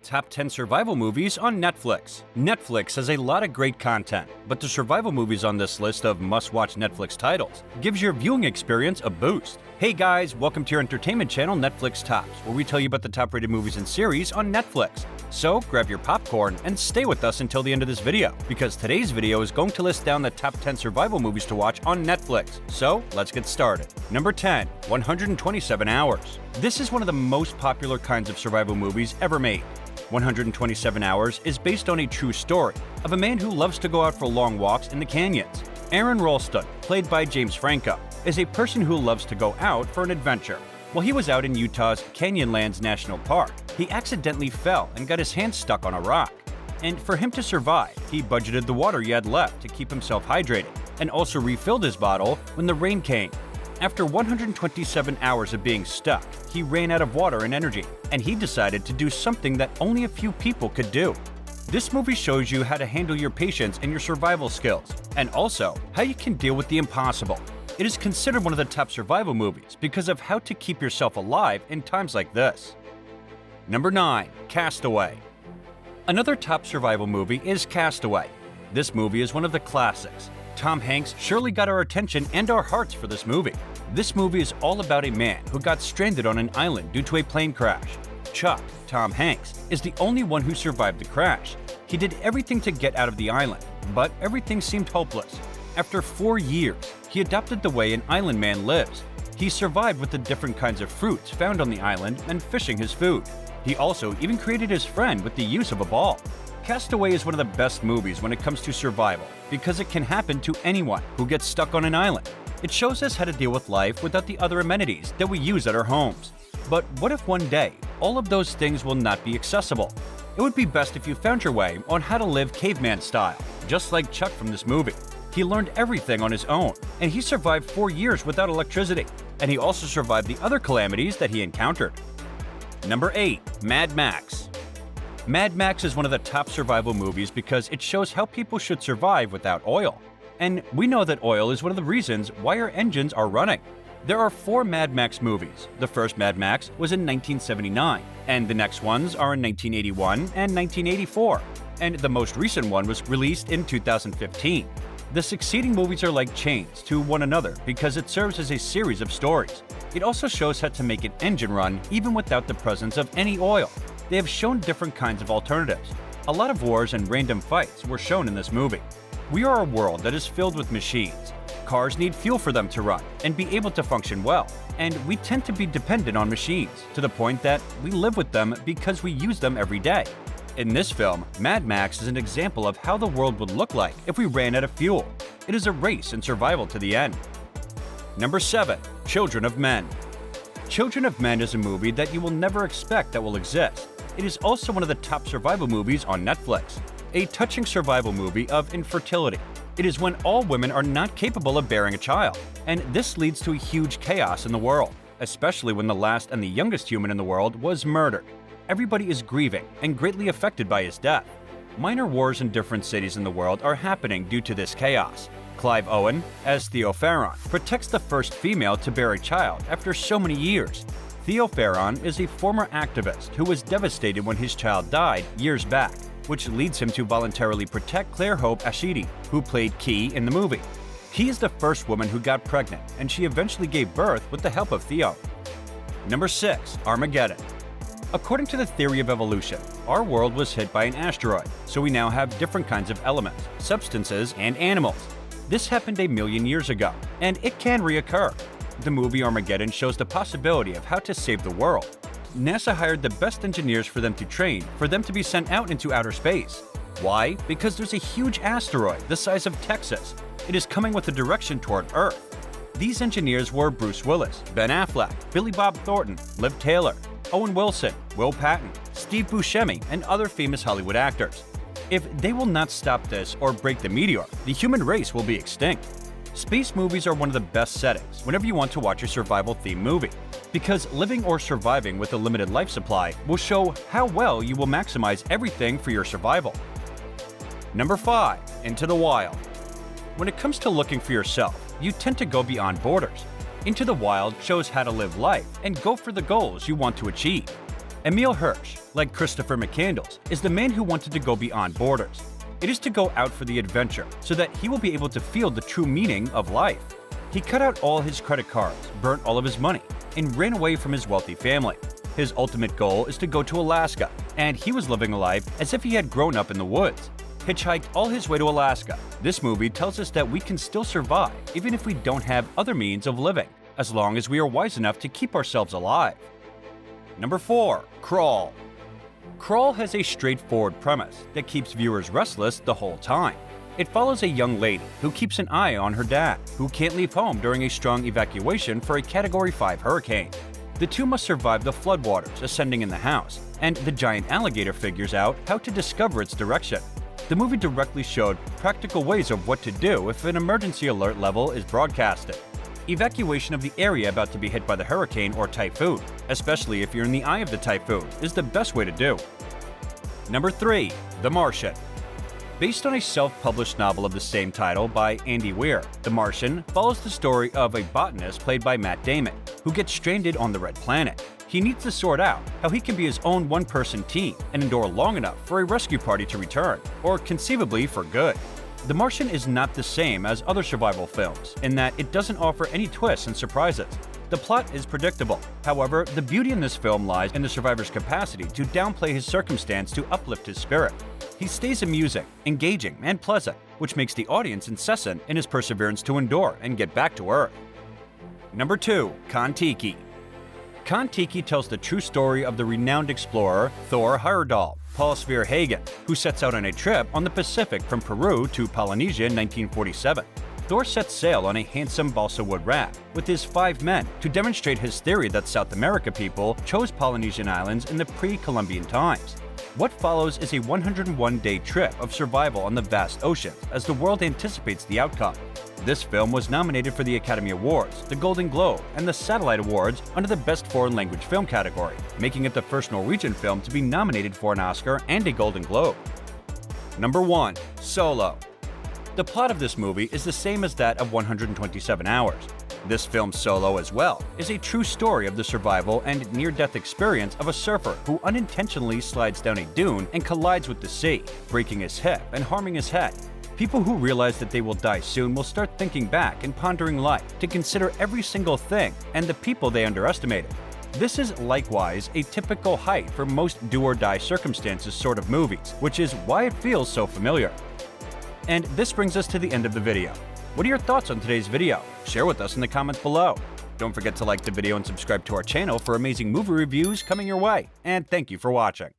Top 10 survival movies on Netflix. Netflix has a lot of great content, but the survival movies on this list of must-watch Netflix titles gives your viewing experience a boost. Hey guys, welcome to your entertainment channel Netflix Tops, where we tell you about the top-rated movies and series on Netflix. So grab your popcorn and stay with us until the end of this video, because today's video is going to list down the top 10 survival movies to watch on Netflix. So let's get started. Number 10, 127 Hours. This is one of the most popular kinds of survival movies ever made. 127 Hours is based on a true story of a man who loves to go out for long walks in the canyons. Aaron Ralston, played by James Franco, is a person who loves to go out for an adventure. While he was out in Utah's Canyonlands National Park, he accidentally fell and got his hand stuck on a rock. And for him to survive, he budgeted the water he had left to keep himself hydrated, and also refilled his bottle when the rain came. After 127 hours of being stuck, he ran out of water and energy, and he decided to do something that only a few people could do. This movie shows you how to handle your patience and your survival skills, and also how you can deal with the impossible. It is considered one of the top survival movies because of how to keep yourself alive in times like this. Number 9. Castaway. Another top survival movie is Castaway. This movie is one of the classics. Tom Hanks surely got our attention and our hearts for this movie. This movie is all about a man who got stranded on an island due to a plane crash. Chuck, Tom Hanks, is the only one who survived the crash. He did everything to get out of the island, but everything seemed hopeless. After 4 years, he adopted the way an island man lives. He survived with the different kinds of fruits found on the island and fishing his food. He also even created his friend with the use of a ball. Castaway is one of the best movies when it comes to survival because it can happen to anyone who gets stuck on an island. It shows us how to deal with life without the other amenities that we use at our homes. But what if one day, all of those things will not be accessible? It would be best if you found your way on how to live caveman style, just like Chuck from this movie. He learned everything on his own, and he survived 4 years without electricity, and he also survived the other calamities that he encountered. Number 8. Mad Max. Mad Max is one of the top survival movies because it shows how people should survive without oil. And we know that oil is one of the reasons why our engines are running. There are 4 Mad Max movies. The first Mad Max was in 1979, and the next ones are in 1981 and 1984, and the most recent one was released in 2015. The succeeding movies are like chains to one another because it serves as a series of stories. It also shows how to make an engine run even without the presence of any oil. They have shown different kinds of alternatives. A lot of wars and random fights were shown in this movie. We are a world that is filled with machines. Cars need fuel for them to run and be able to function well, and we tend to be dependent on machines to the point that we live with them because we use them every day. In this film, Mad Max is an example of how the world would look like if we ran out of fuel. It is a race and survival to the end. Number 7. Children of Men. Children of Men is a movie that you will never expect that will exist. It is also one of the top survival movies on Netflix. A touching survival movie of infertility. It is when all women are not capable of bearing a child, and this leads to a huge chaos in the world, especially when the last and the youngest human in the world was murdered. Everybody is grieving and greatly affected by his death. Minor wars in different cities in the world are happening due to this chaos. Clive Owen, as Theo Farron, protects the first female to bear a child after so many years. Theo Farron is a former activist who was devastated when his child died years back, which leads him to voluntarily protect Claire Hope Ashidi, who played Key in the movie. Key is the first woman who got pregnant, and she eventually gave birth with the help of Theo. Number 6. Armageddon. According to the theory of evolution, our world was hit by an asteroid, so we now have different kinds of elements, substances, and animals. This happened a million years ago, and it can reoccur. The movie Armageddon shows the possibility of how to save the world. NASA hired the best engineers for them to be sent out into outer space. Why? Because there's a huge asteroid the size of Texas. It is coming with a direction toward Earth. These engineers were Bruce Willis, Ben Affleck, Billy Bob Thornton, Liv Taylor, Owen Wilson, Will Patton, Steve Buscemi, and other famous Hollywood actors. If they will not stop this or break the meteor, the human race will be extinct. Space movies are one of the best settings whenever you want to watch a survival-themed movie, because living or surviving with a limited life supply will show how well you will maximize everything for your survival. Number 5. Into the Wild. When it comes to looking for yourself, you tend to go beyond borders. Into the Wild shows how to live life and go for the goals you want to achieve. Emil Hirsch, like Christopher McCandless, is the man who wanted to go beyond borders. It is to go out for the adventure so that he will be able to feel the true meaning of life. He cut out all his credit cards, burnt all of his money, and ran away from his wealthy family. His ultimate goal is to go to Alaska, and he was living a life as if he had grown up in the woods. Hitchhiked all his way to Alaska. This movie tells us that we can still survive even if we don't have other means of living, as long as we are wise enough to keep ourselves alive. Number 4. Crawl. Crawl has a straightforward premise that keeps viewers restless the whole time. It follows a young lady who keeps an eye on her dad, who can't leave home during a strong evacuation for a Category 5 hurricane. The two must survive the floodwaters ascending in the house, and the giant alligator figures out how to discover its direction. The movie directly showed practical ways of what to do if an emergency alert level is broadcasted. Evacuation of the area about to be hit by the hurricane or typhoon, especially if you're in the eye of the typhoon, is the best way to do. Number 3. The Martian. Based on a self-published novel of the same title by Andy Weir, The Martian follows the story of a botanist played by Matt Damon, who gets stranded on the Red Planet. He needs to sort out how he can be his own one-person team and endure long enough for a rescue party to return, or conceivably for good. The Martian is not the same as other survival films in that it doesn't offer any twists and surprises. The plot is predictable. However, the beauty in this film lies in the survivor's capacity to downplay his circumstance to uplift his spirit. He stays amusing, engaging, and pleasant, which makes the audience incessant in his perseverance to endure and get back to Earth. Number 2. Kon-Tiki. Kon-Tiki tells the true story of the renowned explorer Thor Heyerdahl, Paul Sverhagen, who sets out on a trip on the Pacific from Peru to Polynesia in 1947. Thor sets sail on a handsome balsa wood raft with his 5 men to demonstrate his theory that South America people chose Polynesian islands in the pre-Columbian times. What follows is a 101-day trip of survival on the vast oceans as the world anticipates the outcome. This film was nominated for the Academy Awards, the Golden Globe, and the Satellite Awards under the Best Foreign Language Film category, making it the first Norwegian film to be nominated for an Oscar and a Golden Globe. Number 1. Solo. The plot of this movie is the same as that of 127 Hours. This film, Solo, as well, is a true story of the survival and near-death experience of a surfer who unintentionally slides down a dune and collides with the sea, breaking his hip and harming his head. People who realize that they will die soon will start thinking back and pondering life to consider every single thing and the people they underestimated. This is likewise a typical height for most do-or-die circumstances sort of movies, which is why it feels so familiar. And this brings us to the end of the video. What are your thoughts on today's video? Share with us in the comments below. Don't forget to like the video and subscribe to our channel for amazing movie reviews coming your way. And thank you for watching.